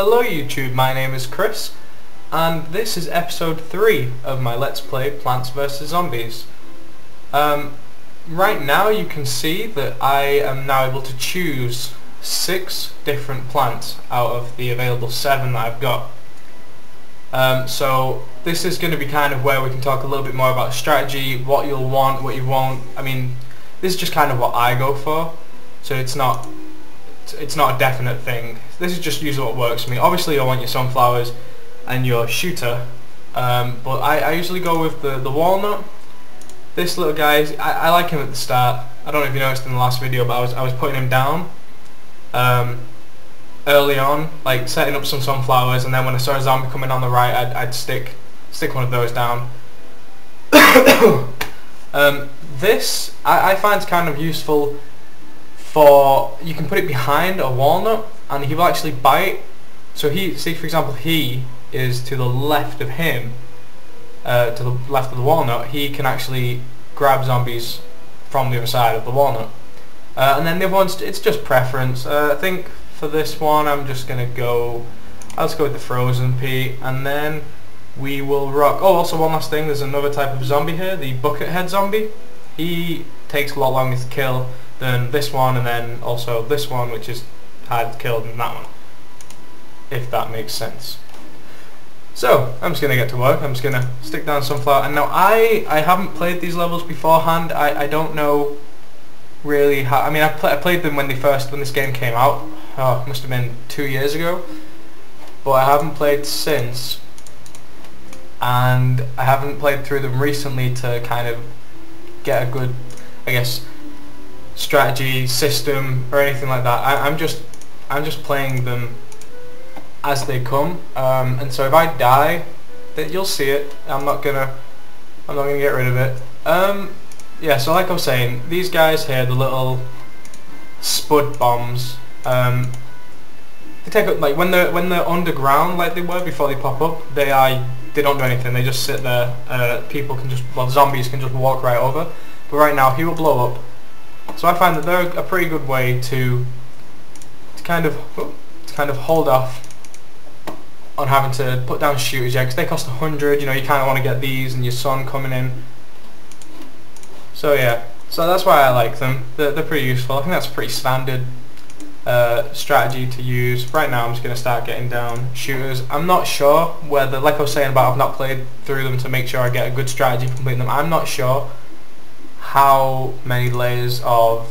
Hello YouTube, my name is Chris, and this is episode 3 of my Let's Play Plants vs Zombies. Right now you can see that I am now able to choose 6 different plants out of the available 7 that I've got. So this is going to be kind of where we can talk a little bit more about strategy, what you'll want, what you won't. I mean, this is just kind of what I go for, so it's not a definite thing. This is just usually what works for me. Obviously I want your sunflowers and your shooter, but I usually go with the walnut. This little guy, I like him at the start. I don't know if you noticed in the last video, but I was putting him down early on, like setting up some sunflowers, and then when I saw a zombie coming on the right, I'd stick one of those down. This I find kind of useful for, you can put it behind a walnut and he will actually bite. So see for example, he is to the left of him, to the left of the walnut. He can actually grab zombies from the other side of the walnut. And then the other ones, it's just preference. I think for this one I'll just go with the frozen pea, and then we will rock. Oh, also one last thing, there's another type of zombie here, the bucket head zombie. He takes a lot longer to kill than this one, and then also this one, which is harder to kill than that one, if that makes sense. So I'm just going to get to work. I'm just going to stick down sunflower, and now I haven't played these levels beforehand. I don't know really how. I mean, I played them when this game came out. Oh, it must have been 2 years ago, but I haven't played since, and I haven't played through them recently to kind of get a good, I guess, strategy system or anything like that. I'm just playing them as they come, and so if I die, then you'll see it. I'm not gonna get rid of it. Yeah, so like I was saying, these guys here, the little spud bombs, they take up, like when they're underground like they were before they pop up, they don't do anything. They just sit there. Zombies can just walk right over. But right now he will blow up. So I find that they're a pretty good way to kind of hold off on having to put down shooters, yeah, because they cost 100. You know, you kind of want to get these and your sun coming in. So yeah, so that's why I like them. They're pretty useful. I think that's a pretty standard strategy to use. Right now I'm just going to start getting down shooters. I'm not sure whether, like I was saying about I've not played through them to make sure I get a good strategy for completing them. I'm not sure how many layers of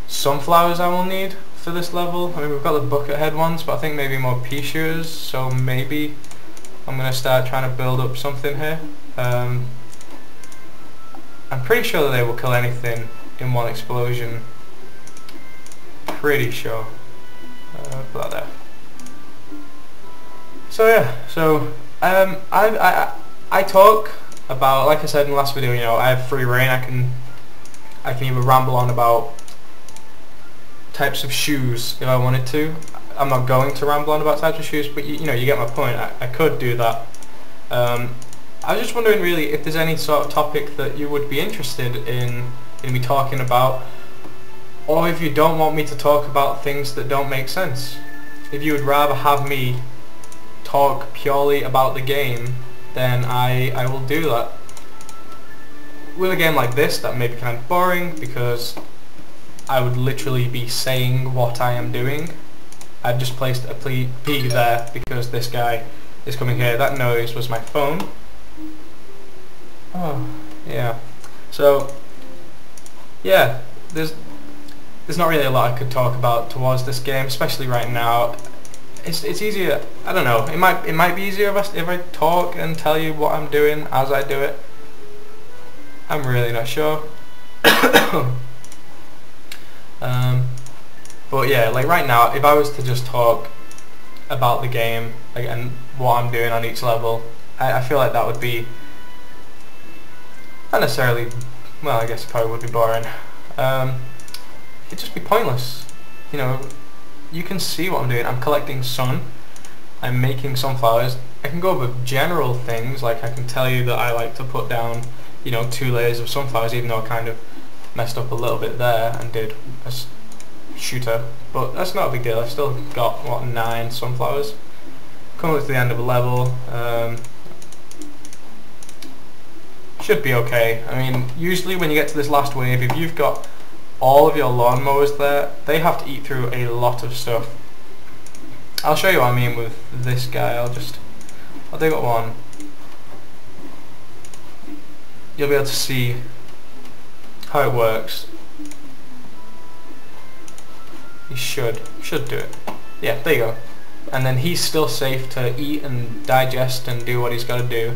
sunflowers I will need for this level. I mean, we've got the bucket head ones, but I think maybe more pea shooters, so maybe I'm going to start trying to build up something here. I'm pretty sure that they will kill anything in one explosion. Pretty sure. Put that there. So yeah, so I talk about, like I said in the last video, you know, I have free reign. I can either ramble on about types of shoes if I wanted to. I'm not going to ramble on about types of shoes, but you know, you get my point. I could do that. I was just wondering really if there's any sort of topic that you would be interested in me talking about, or if you don't want me to talk about things that don't make sense. If you would rather have me talk purely about the game, then I will do that. With a game like this, that may be kind of boring because I would literally be saying what I am doing. I've just placed a pea there because this guy is coming here. That noise was my phone. Oh, yeah. So, yeah, there's not really a lot I could talk about towards this game, especially right now. It's easier. I don't know. It might be easier if I talk and tell you what I'm doing as I do it. I'm really not sure. But yeah, like right now, if I was to just talk about the game, like, and what I'm doing on each level, I feel like that would be not necessarily, well, I guess it probably would be boring. It'd just be pointless. You know, you can see what I'm doing. I'm collecting sun. I'm making sunflowers. I can go over general things, like I can tell you that I like to put down, you know, 2 layers of sunflowers, even though I kind of messed up a little bit there and did shooter, but that's not a big deal. I've still got, what, 9 sunflowers. Coming up to the end of a level. Should be okay. I mean, usually when you get to this last wave, if you've got all of your lawnmowers there, they have to eat through a lot of stuff. I'll show you what I mean with this guy. I'll dig up one. You'll be able to see how it works. You should do it. Yeah, there you go. And then he's still safe to eat and digest and do what he's got to do,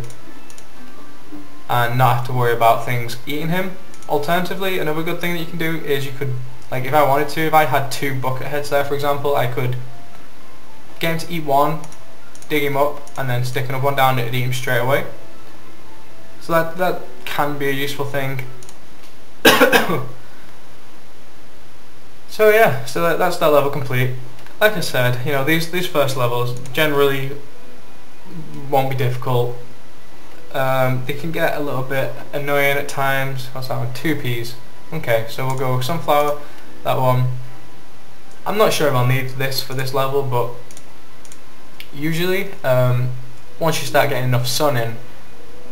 and not have to worry about things eating him. Alternatively, another good thing that you can do is you could, like, if I wanted to, if I had 2 bucket heads there, for example, I could get him to eat one, dig him up, and then stick another one down and eat him straight away. So that can be a useful thing. So yeah, so that's that level complete. Like I said, you know, these first levels generally won't be difficult. They can get a little bit annoying at times. What's that one? 2 peas. Okay, so we'll go sunflower, that one. I'm not sure if I'll need this for this level, but usually once you start getting enough sun in,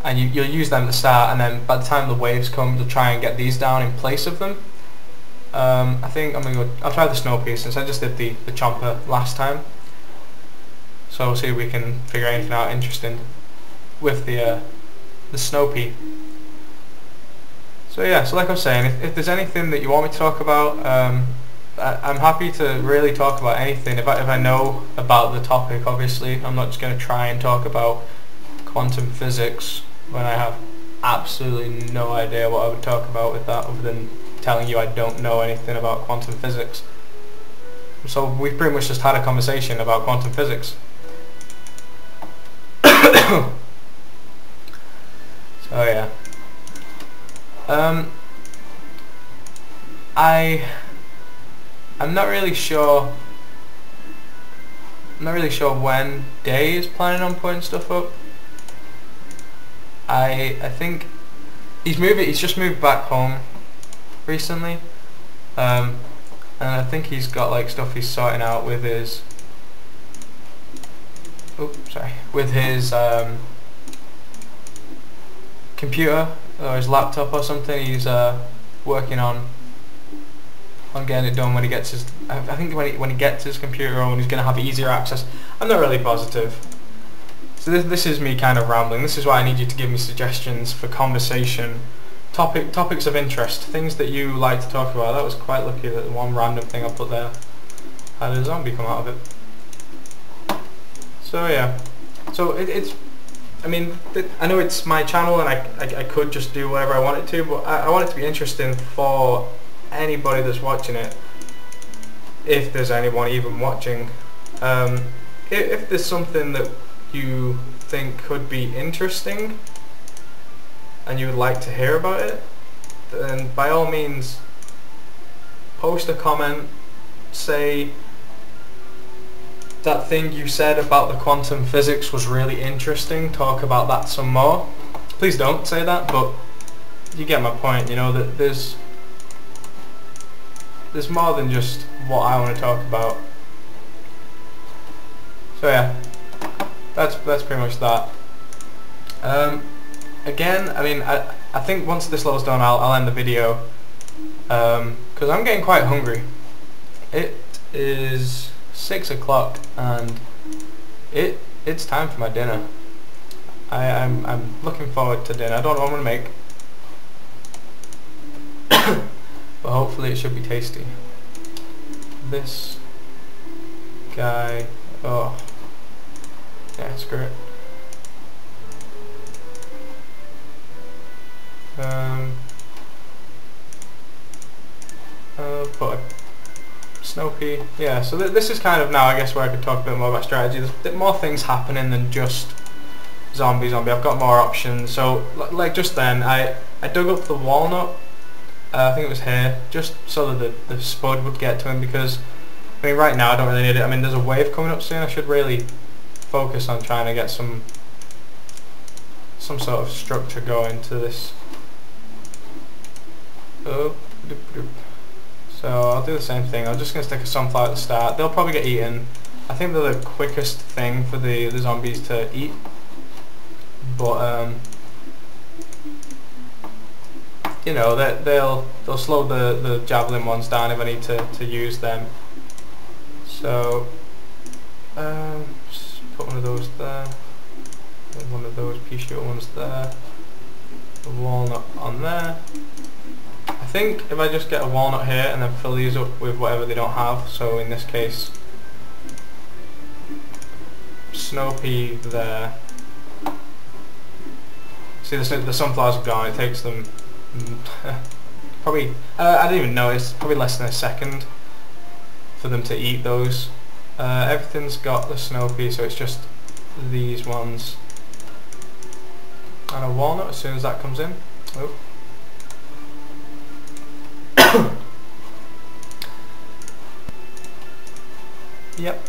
and you'll use them at the start, and then by the time the waves come, you'll try and get these down in place of them. I think I'll try the snow pea since I just did the chomper last time. So we'll see if we can figure anything out interesting with the snow pea. So yeah, so like I was saying, if there's anything that you want me to talk about, I'm happy to really talk about anything. If I know about the topic, obviously, I'm not just going to try and talk about quantum physics when I have absolutely no idea what I would talk about with that, other than telling you I don't know anything about quantum physics. So we pretty much just had a conversation about quantum physics. So yeah, I'm not really sure when Day is planning on putting stuff up. I think he's just moved back home recently, and I think he's got like stuff he's sorting out with his computer or his laptop or something. He's working on getting it done when he gets his. I think when he gets his computer, or when he's going to have easier access. I'm not really positive. So this is me kind of rambling. This is why I need you to give me suggestions for conversation, topics of interest, things that you like to talk about. That was quite lucky that the one random thing I put there had a zombie come out of it. So yeah, so it's. I mean, I know it's my channel and I could just do whatever I want it to, but I want it to be interesting for anybody that's watching it, if there's anyone even watching. If there's something that you think could be interesting and you would like to hear about it, then by all means post a comment, say that thing you said about the quantum physics was really interesting, talk about that some more. Please don't say that, but you get my point, you know, that there's more than just what I want to talk about. So yeah, that's pretty much that. Again, I mean, I think once this level's done, I'll end the video, because I'm getting quite hungry. It is 6 o'clock and it's time for my dinner. I'm looking forward to dinner. I don't know what I'm gonna make, but hopefully it should be tasty. This guy, oh yeah, screw it. Put a snow pea. Yeah, so this is kind of now, I guess, where I could talk a bit more about strategy. There's a bit more things happening than just zombie. I've got more options. So like just then, I dug up the walnut. I think it was here, just so that the spud would get to him, because I mean right now I don't really need it. I mean there's a wave coming up soon. I should really focus on trying to get some sort of structure going to this. Oh, doop, doop. So I'll do the same thing. I'm just going to stick a sunflower at the start. They'll probably get eaten. I think they're the quickest thing for the zombies to eat. But you know, they'll slow the javelin ones down if I need to use them. So just put one of those there, and one of those pea shooter ones there, a walnut on there. I think if I just get a walnut here and then fill these up with whatever they don't have, so in this case snow pea there. See, the sunflowers have gone. It takes them probably, I didn't even notice, probably less than a second for them to eat those. Everything's got the snow pea, so it's just these ones. And a walnut as soon as that comes in. Oh. Yep.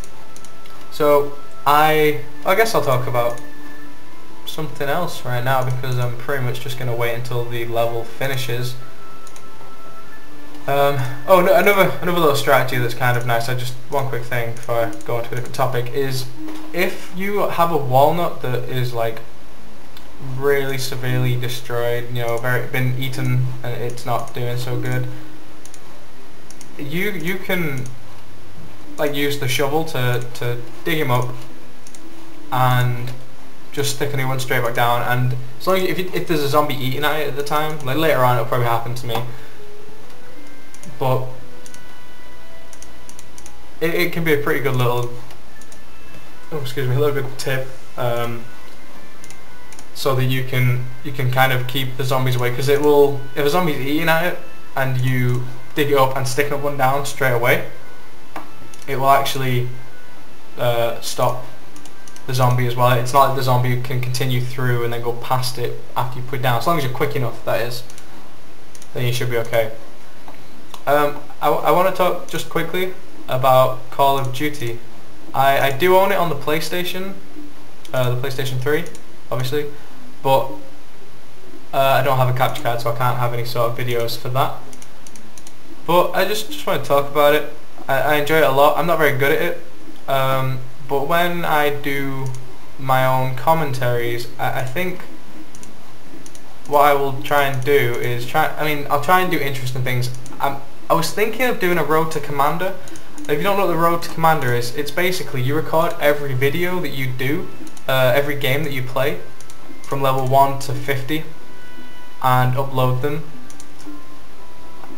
So I guess I'll talk about something else right now, because I'm pretty much just going to wait until the level finishes. Oh, no, another little strategy that's kind of nice. One quick thing before I go on to a different topic is, if you have a walnut that is like really severely destroyed, you know, been eaten and it's not doing so good, you can like use the shovel to dig him up and just stick a new one straight back down. And as long as if there's a zombie eating at it at the time, like later on it'll probably happen to me, but it can be a pretty good little, a little good tip, so that you can kind of keep the zombies away. Because it will, if a zombie's eating at it and you dig it up and stick one down straight away, it will actually stop the zombie as well. It's not like the zombie can continue through and then go past it after you put it down. As long as you're quick enough, that is, then you should be okay. I want to talk just quickly about Call of Duty. I do own it on the PlayStation 3, obviously, but I don't have a capture card, so I can't have any sort of videos for that. But I just want to talk about it. I enjoy it a lot. I'm not very good at it, but when I do my own commentaries, I think what I will try and do is I'll try and do interesting things. I was thinking of doing a Road to Commander. If you don't know what the Road to Commander is, it's basically you record every video that you do, every game that you play, from level 1 to 50, and upload them.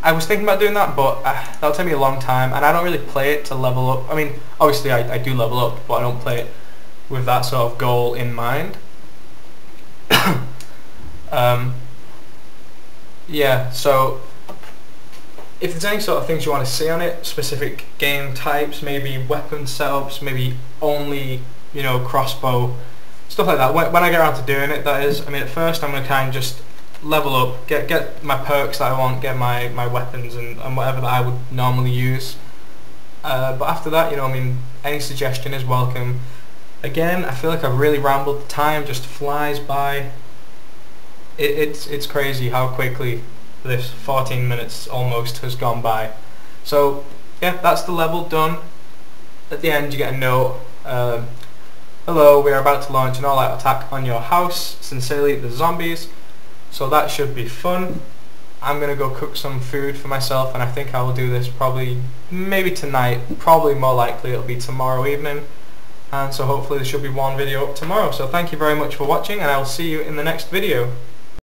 I was thinking about doing that, but that'll take me a long time, and I don't really play it to level up. I mean, obviously I do level up, but I don't play it with that sort of goal in mind. Yeah, so if there's any sort of things you want to see on it, specific game types, maybe weapon setups, maybe only, you know, crossbow, stuff like that, when I get around to doing it, that is. I mean, at first I'm going to kind of just level up, get my perks that I want, get my weapons and whatever that I would normally use. But after that, you know, I mean, any suggestion is welcome. Again, I feel like I've really rambled. Time just flies by. It's crazy how quickly this 14 minutes almost has gone by. So yeah, that's the level done. At the end you get a note, hello, we are about to launch an all-out attack on your house, sincerely the zombies. So that should be fun. I'm gonna go cook some food for myself, and I think I will do this probably maybe tonight, probably more likely it'll be tomorrow evening, and so hopefully there should be one video up tomorrow. So thank you very much for watching, and I will see you in the next video.